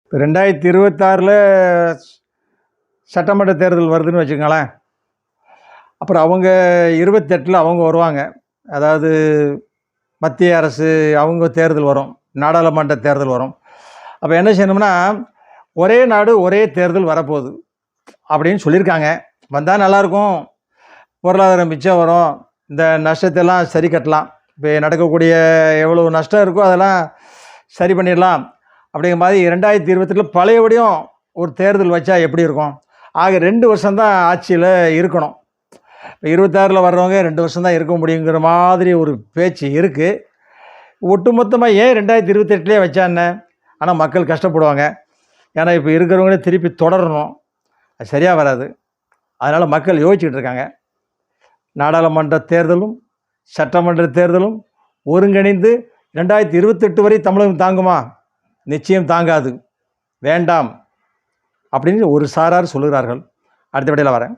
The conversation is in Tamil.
இப்போ 2026ல் சட்டமன்ற தேர்தல் வருதுன்னு வச்சுக்கோங்களேன். அப்புறம் அவங்க 28ல் அவங்க வருவாங்க. அதாவது மத்திய அரசு அவங்க தேர்தல் வரும், நாடாளுமன்ற தேர்தல் வரும். அப்போ என்ன செய்யணும்னா, ஒரே நாடு ஒரே தேர்தல் வரப்போகுது அப்படின்னு சொல்லியிருக்காங்க. வந்தால் நல்லாயிருக்கும், பொருளாதாரம் மிச்சம் வரும், இந்த நஷ்டத்தெல்லாம் சரி கட்டலாம். இப்போ நடக்கக்கூடிய எவ்வளோ நஷ்டம் இருக்கோ அதெல்லாம் சரி பண்ணிடலாம். அப்படிங்கிற மாதிரி 2028ல் பழையபடியும் ஒரு தேர்தல் வச்சா எப்படி இருக்கும்? ஆக 2 வருஷம்தான் ஆட்சியில் இருக்கணும். இப்போ 26ல் வர்றவங்க 2 வருஷம் தான் இருக்க முடியுங்கிற மாதிரி ஒரு பேச்சு இருக்குது. ஒட்டுமொத்தமாக ஏன் 2028லேயே வச்சா என்ன? ஆனால் மக்கள் கஷ்டப்படுவாங்க. ஏன்னா இப்போ இருக்கிறவங்களே திருப்பி தொடரணும், அது சரியாக வராது. அதனால் மக்கள் யோசிச்சுக்கிட்டு இருக்காங்க. நாடாளுமன்ற தேர்தலும் சட்டமன்ற தேர்தலும் ஒருங்கிணைந்து 2028 வரை தமிழகம் தாங்குமா? நிச்சயம் தாங்காது, வேண்டாம் அப்படின்னு ஒரு சாரார் சொல்லுகிறார்கள். அடுத்த விடையில் வரேன்.